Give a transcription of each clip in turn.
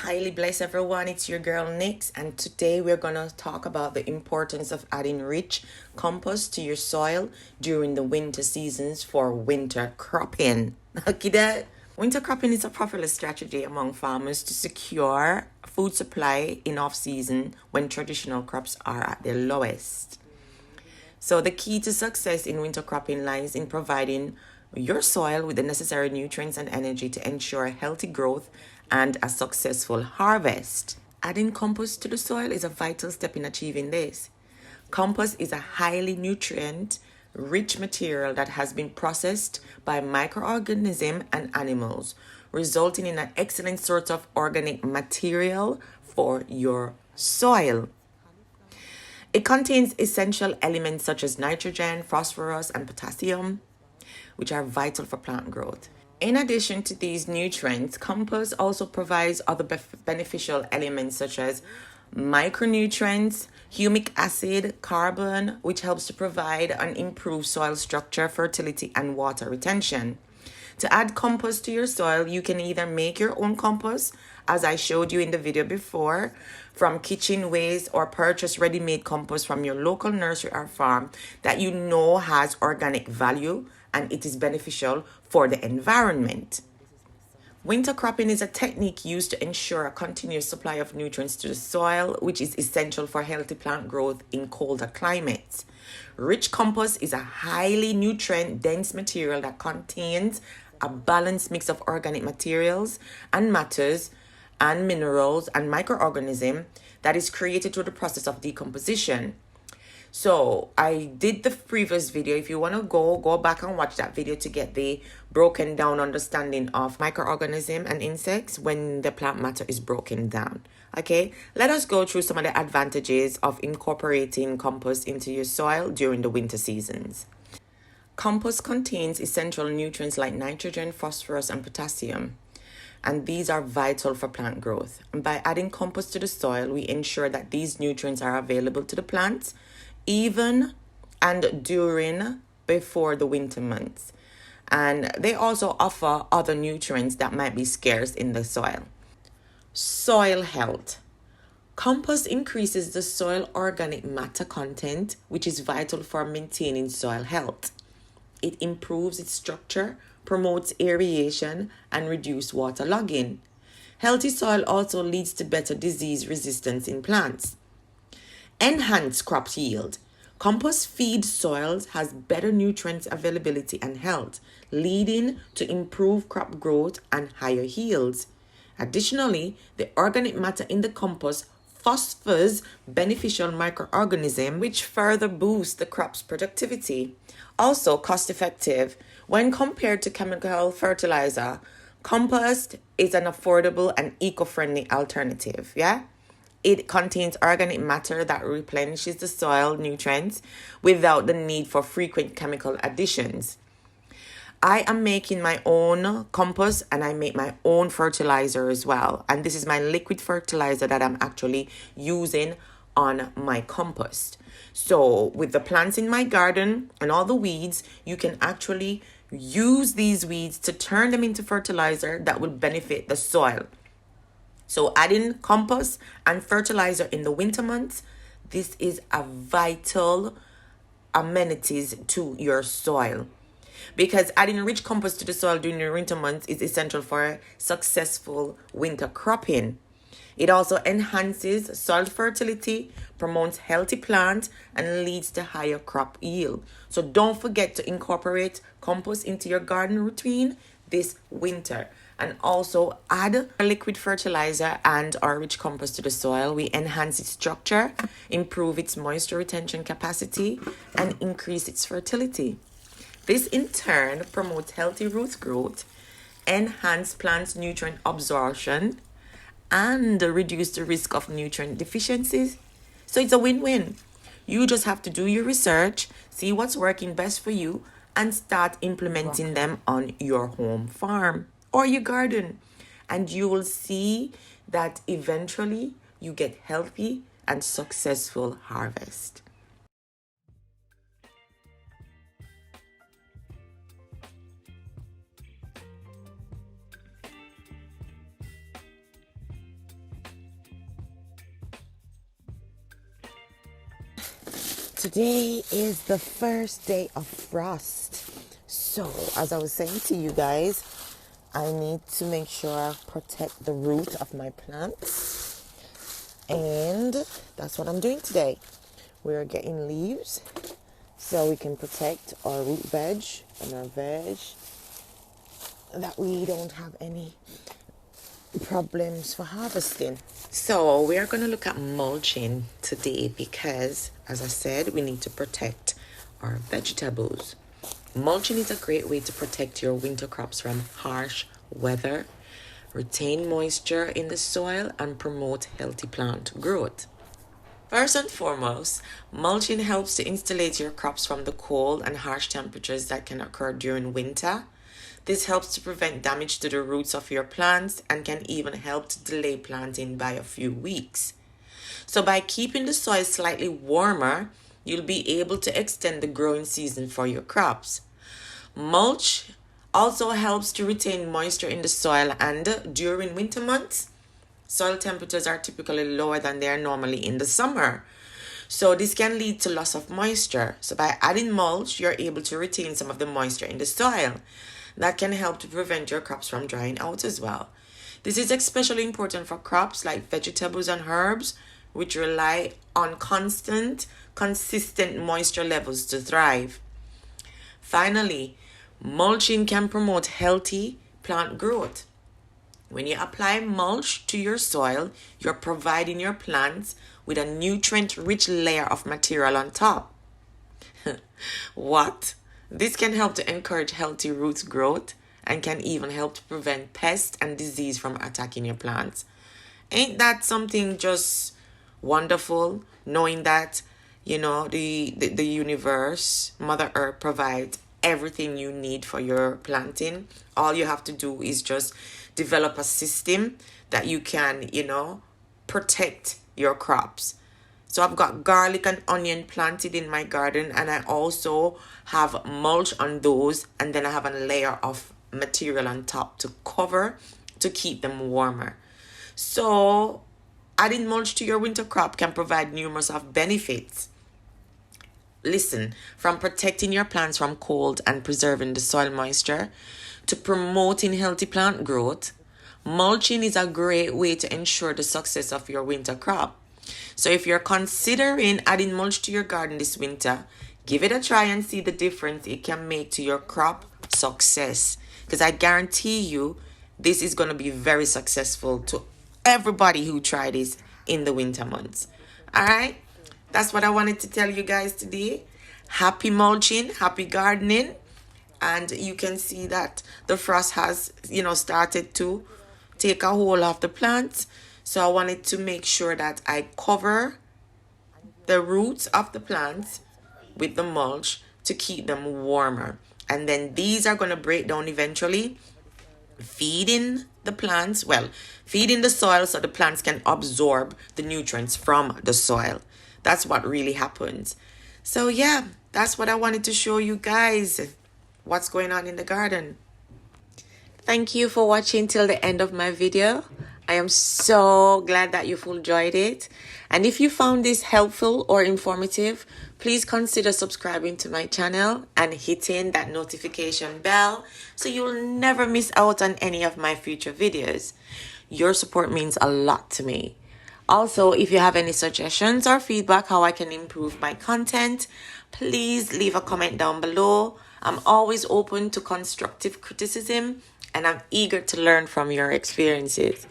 Highly blessed, everyone. It's your girl Nix, and today we're gonna talk about the importance of adding rich compost to your soil during the winter seasons for winter cropping. Okay, that winter cropping is a popular strategy among farmers to secure food supply in off season when traditional crops are at their lowest. So the key to success in winter cropping lies in providing your soil with the necessary nutrients and energy to ensure healthy growth and a successful harvest. Adding compost to the soil is a vital step in achieving this. Compost is a highly nutrient rich material that has been processed by microorganisms and animals, resulting in an excellent source of organic material for your soil. It contains essential elements such as nitrogen, phosphorus, and potassium, which are vital for plant growth. In addition to these nutrients, compost also provides other beneficial elements such as micronutrients, humic acid, carbon, which helps to provide and improve soil structure, fertility, and water retention. To add compost to your soil, you can either make your own compost, as I showed you in the video before, from kitchen waste, or purchase ready-made compost from your local nursery or farm that you know has organic value and it is beneficial for the environment. Winter cropping is a technique used to ensure a continuous supply of nutrients to the soil, which is essential for healthy plant growth in colder climates. Rich compost is a highly nutrient-dense material that contains a balanced mix of organic materials and matters and minerals and microorganisms that is created through the process of decomposition. So I did the previous video. If you want to go back and watch that video to get the broken down understanding of microorganisms and insects when the plant matter is broken down. Okay, let us go through some of the advantages of incorporating compost into your soil during the winter seasons. Compost contains essential nutrients like nitrogen, phosphorus, and potassium, and these are vital for plant growth. And by adding compost to the soil, we ensure that these nutrients are available to the plants even and before the winter months. And they also offer other nutrients that might be scarce in the soil. Soil health. Compost increases the soil organic matter content, which is vital for maintaining soil health. It improves its structure, promotes aeration, and reduces waterlogging. Healthy soil also leads to better disease resistance in plants. Enhance crop yield. Compost feed soils has better nutrients availability and health, leading to improved crop growth and higher yields. Additionally, the organic matter in the compost fosters beneficial microorganisms, which further boost the crop's productivity. Also cost effective. When compared to chemical fertilizer, compost is an affordable and eco-friendly alternative. It contains organic matter that replenishes the soil nutrients without the need for frequent chemical additions. I am making my own compost and I make my own fertilizer as well. And this is my liquid fertilizer that I'm actually using on my compost. So with the plants in my garden and all the weeds, you can actually use these weeds to turn them into fertilizer that will benefit the soil. So adding compost and fertilizer in the winter months, this is a vital amenities to your soil. Because adding rich compost to the soil during the winter months is essential for successful winter cropping. It also enhances soil fertility, promotes healthy plants, and leads to higher crop yield. So don't forget to incorporate compost into your garden routine this winter. And also add a liquid fertilizer and or rich compost to the soil. We enhance its structure, improve its moisture retention capacity, and increase its fertility. This in turn promotes healthy root growth, enhance plants' nutrient absorption, and reduce the risk of nutrient deficiencies. So it's a win-win. You just have to do your research, see what's working best for you, and start implementing them on your home farm or your garden. And you will see that eventually you get healthy and successful harvest. Today is the first day of frost. So, as I was saying to you guys, I need to make sure I protect the root of my plants. And that's what I'm doing today. We're getting leaves so we can protect our root veg and our veg, that we don't have any problems for harvesting. So we are going to look at mulching today because, as I said, we need to protect our vegetables. Mulching is a great way to protect your winter crops from harsh weather, retain moisture in the soil, and promote healthy plant growth. First and foremost, mulching helps to insulate your crops from the cold and harsh temperatures that can occur during winter. This helps to prevent damage to the roots of your plants and can even help to delay planting by a few weeks. So by keeping the soil slightly warmer, you'll be able to extend the growing season for your crops. Mulch also helps to retain moisture in the soil, and during winter months, soil temperatures are typically lower than they are normally in the summer. So this can lead to loss of moisture. So by adding mulch, you're able to retain some of the moisture in the soil. That can help to prevent your crops from drying out as well. This is especially important for crops like vegetables and herbs, which rely on consistent moisture levels to thrive. Finally, mulching can promote healthy plant growth. When you apply mulch to your soil, you're providing your plants with a nutrient-rich layer of material on top. What? This can help to encourage healthy root growth and can even help to prevent pests and disease from attacking your plants. Ain't that something just wonderful, knowing that, the universe, Mother Earth, provides everything you need for your planting? All you have to do is just develop a system that you can, protect your crops. So I've got garlic and onion planted in my garden, and I also have mulch on those, and then I have a layer of material on top to cover to keep them warmer. So adding mulch to your winter crop can provide numerous of benefits. Listen, from protecting your plants from cold and preserving the soil moisture to promoting healthy plant growth, mulching is a great way to ensure the success of your winter crop. So if you're considering adding mulch to your garden this winter, give it a try and see the difference it can make to your crop success. Because I guarantee you, this is going to be very successful to everybody who tried this in the winter months. All right, that's what I wanted to tell you guys today. Happy mulching, happy gardening. And you can see that the frost has, started to take a hold of the plants. So I wanted to make sure that I cover the roots of the plants with the mulch to keep them warmer. And then these are going to break down eventually, feeding the soil so the plants can absorb the nutrients from the soil. That's what really happens. So yeah, that's what I wanted to show you guys, what's going on in the garden. Thank you for watching till the end of my video. I am so glad that you've enjoyed it. And if you found this helpful or informative, please consider subscribing to my channel and hitting that notification bell so you'll never miss out on any of my future videos. Your support means a lot to me. Also, if you have any suggestions or feedback how I can improve my content, please leave a comment down below. I'm always open to constructive criticism, and I'm eager to learn from your experiences.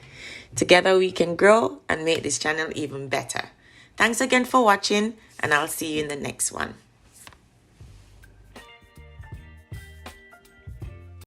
Together we can grow and make this channel even better. Thanks again for watching, and I'll see you in the next one.